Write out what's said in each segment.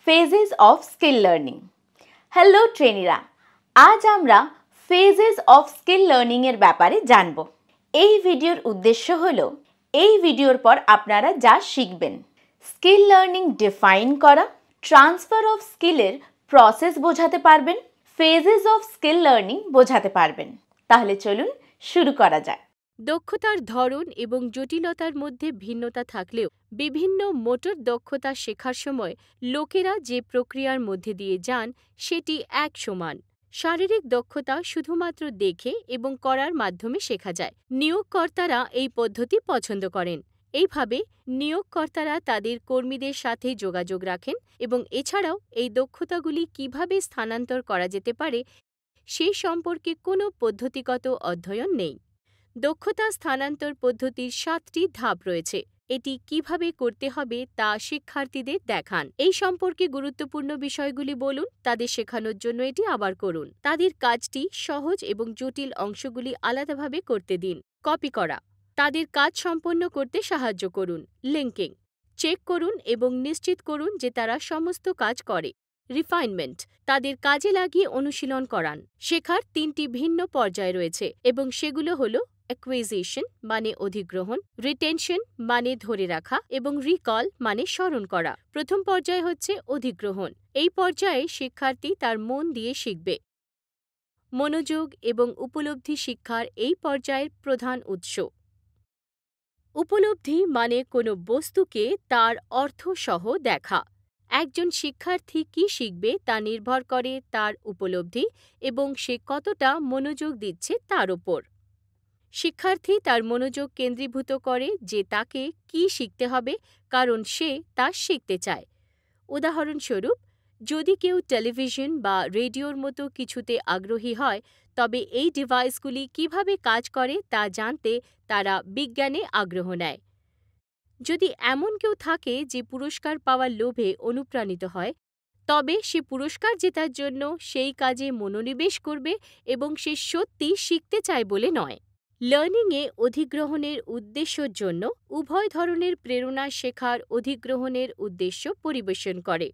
Phases of skill learning. Hello ট্রেনিরা, আজ আমরা ফেজেস অফ স্কিল লার্নিং এর ব্যাপারে জানব। এই ভিডিওর উদ্দেশ্য হলো এই ভিডিওর পর আপনারা যা শিখবেন, স্কিল লার্নিং ডিফাইন করা, ট্রান্সফার অফ স্কিলের প্রসেস বোঝাতে পারবেন, ফেজেস অফ স্কিল লার্নিং বোঝাতে পারবেন। তাহলে চলুন শুরু করা যাক। দক্ষতার ধরন এবং জটিলতার মধ্যে ভিন্নতা থাকলেও বিভিন্ন মোটর দক্ষতা শেখার সময় লোকেরা যে প্রক্রিয়ার মধ্যে দিয়ে যান সেটি এক সমান। শারীরিক দক্ষতা শুধুমাত্র দেখে এবং করার মাধ্যমে শেখা যায়। নিয়োগকর্তারা এই পদ্ধতি পছন্দ করেন। এইভাবে নিয়োগকর্তারা তাদের কর্মীদের সাথে যোগাযোগ রাখেন এবং এছাড়াও এই দক্ষতাগুলি কিভাবে স্থানান্তর করা যেতে পারে সেই সম্পর্কে কোনো পদ্ধতিগত অধ্যয়ন নেই। দক্ষতা স্থানান্তর পদ্ধতির 7টি ধাপ রয়েছে। এটি কিভাবে করতে হবে তা শিক্ষার্থীদের দেখান। এই সম্পর্কে গুরুত্বপূর্ণ বিষয়গুলি বলুন, তাদের শেখানোর জন্য এটি আবার করুন। তাদের কাজটি সহজ এবং জটিল অংশগুলি আলাদাভাবে করতে দিন। কপি করা, তাদের কাজ সম্পন্ন করতে সাহায্য করুন। লিঙ্কিং, চেক করুন এবং নিশ্চিত করুন যে তারা সমস্ত কাজ করে। রিফাইনমেন্ট, তাদের কাজে লাগিয়ে অনুশীলন করান। শেখার 3টি ভিন্ন পর্যায় রয়েছে এবং সেগুলো হলো অ্যাকুইজিশন মানে অধিগ্রহণ, রিটেনশন মানে ধরে রাখা এবং রিকল মানে স্মরণ করা। প্রথম পর্যায় হচ্ছে অধিগ্রহণ। এই পর্যায়ে শিক্ষার্থী তার মন দিয়ে শিখবে। মনোযোগ এবং উপলব্ধি শিক্ষার এই পর্যায়ের প্রধান উৎস। উপলব্ধি মানে কোনো বস্তুকে তার অর্থ সহ দেখা। একজন শিক্ষার্থী কি শিখবে তা নির্ভর করে তার উপলব্ধি এবং সে কতটা মনোযোগ দিচ্ছে তার ওপর। শিক্ষার্থী তার মনোযোগ কেন্দ্রীভূত করে যে তাকে কি শিখতে হবে, কারণ সে তা শিখতে চায়। উদাহরণস্বরূপ, যদি কেউ টেলিভিশন বা রেডিওর মতো কিছুতে আগ্রহী হয়, তবে এই ডিভাইসগুলি কিভাবে কাজ করে তা জানতে তারা বিজ্ঞানে আগ্রহ নেয়। যদি এমন কেউ থাকে যে পুরস্কার পাওয়ার লোভে অনুপ্রাণিত হয়, তবে সে পুরস্কার জেতার জন্য সেই কাজে মনোনিবেশ করবে এবং সে সত্যি শিখতে চায় বলে নয়। লার্নিংয়ে অধিগ্রহণের উদ্দেশ্যের জন্য উভয় ধরনের প্রেরণা শেখার অধিগ্রহণের উদ্দেশ্য পরিবেশন করে।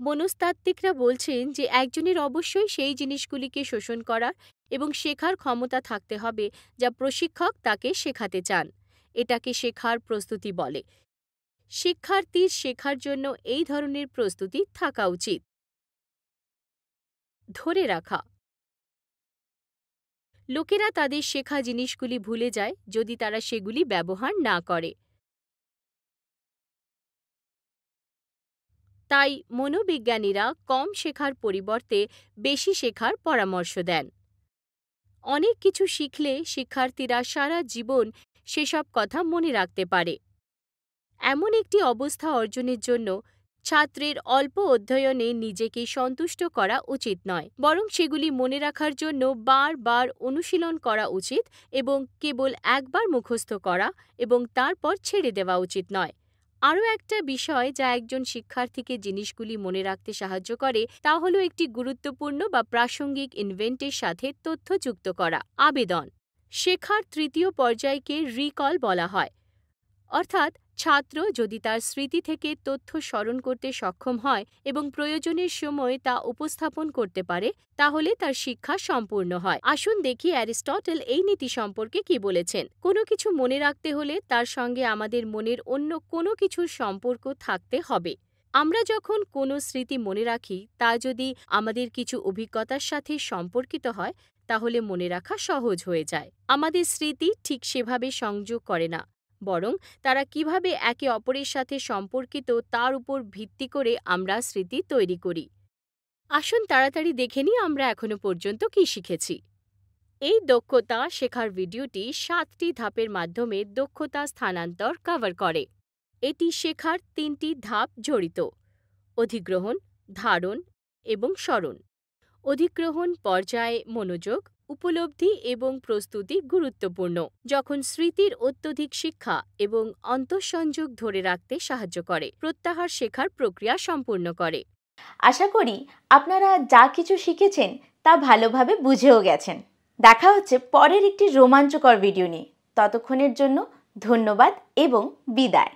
মনস্তাত্ত্বিকরা বলছেন যে একজনের অবশ্যই সেই জিনিসগুলিকে শোষণ করার এবং শেখার ক্ষমতা থাকতে হবে যা প্রশিক্ষক তাকে শেখাতে চান। এটাকে শেখার প্রস্তুতি বলে। শিক্ষার্থীর শেখার জন্য এই ধরনের প্রস্তুতি থাকা উচিত। ধরে রাখা, লোকেরা তাদের শেখা জিনিসগুলি ভুলে যায় যদি তারা সেগুলি ব্যবহার না করে। তাই মনোবিজ্ঞানীরা কম শেখার পরিবর্তে বেশি শেখার পরামর্শ দেন। অনেক কিছু শিখলে শিক্ষার্থীরা সারা জীবন সেসব কথা মনে রাখতে পারে। এমন একটি অবস্থা অর্জনের জন্য ছাত্রের অল্প অধ্যয়নে নিজেকে সন্তুষ্ট করা উচিত নয়, বরং সেগুলি মনে রাখার জন্য বারবার অনুশীলন করা উচিত এবং কেবল একবার মুখস্থ করা এবং তারপর ছেড়ে দেওয়া উচিত নয়। আরও একটা বিষয় যা একজন শিক্ষার্থীকে জিনিসগুলি মনে রাখতে সাহায্য করে তা হলো একটি গুরুত্বপূর্ণ বা প্রাসঙ্গিক ইভেন্টের সাথে তথ্য যুক্ত করা। আবেদন, শেখার 3য় পর্যায়কে রিকল বলা হয়, অর্থাৎ ছাত্র যদি তার স্মৃতি থেকে তথ্য স্মরণ করতে সক্ষম হয় এবং প্রয়োজনের সময় তা উপস্থাপন করতে পারে, তাহলে তার শিক্ষা সম্পূর্ণ হয়। আসুন দেখি অ্যারিস্টটল এই নীতি সম্পর্কে কি বলেছেন। কোনো কিছু মনে রাখতে হলে তার সঙ্গে আমাদের মনের অন্য কোনো কিছুর সম্পর্ক থাকতে হবে। আমরা যখন কোনো স্মৃতি মনে রাখি তা যদি আমাদের কিছু অভিজ্ঞতার সাথে সম্পর্কিত হয়, তাহলে মনে রাখা সহজ হয়ে যায়। আমাদের স্মৃতি ঠিক সেভাবে সংযোগ করে না, বরং তারা কিভাবে একে অপরের সাথে সম্পর্কিত তার উপর ভিত্তি করে আমরা স্মৃতি তৈরি করি। আসুন তাড়াতাড়ি দেখে নিই আমরা এখনো পর্যন্ত কি শিখেছি। এই দক্ষতা শেখার ভিডিওটি 7টি ধাপের মাধ্যমে দক্ষতা স্থানান্তর কভার করে। এটি শেখার 3টি ধাপ জড়িত: অধিগ্রহণ, ধারণ এবং স্মরণ। অধিগ্রহণ পর্যায়ে মনোযোগ, উপলব্ধি এবং প্রস্তুতি গুরুত্বপূর্ণ, যখন স্মৃতির অত্যধিক শিক্ষা এবং অন্তঃসংযোগ ধরে রাখতে সাহায্য করে। প্রত্যাহার শেখার প্রক্রিয়া সম্পূর্ণ করে। আশা করি আপনারা যা কিছু শিখেছেন তা ভালোভাবে বুঝেও গেছেন। দেখা হচ্ছে পরের একটি রোমাঞ্চকর ভিডিও নিয়ে। ততক্ষণের জন্য ধন্যবাদ এবং বিদায়।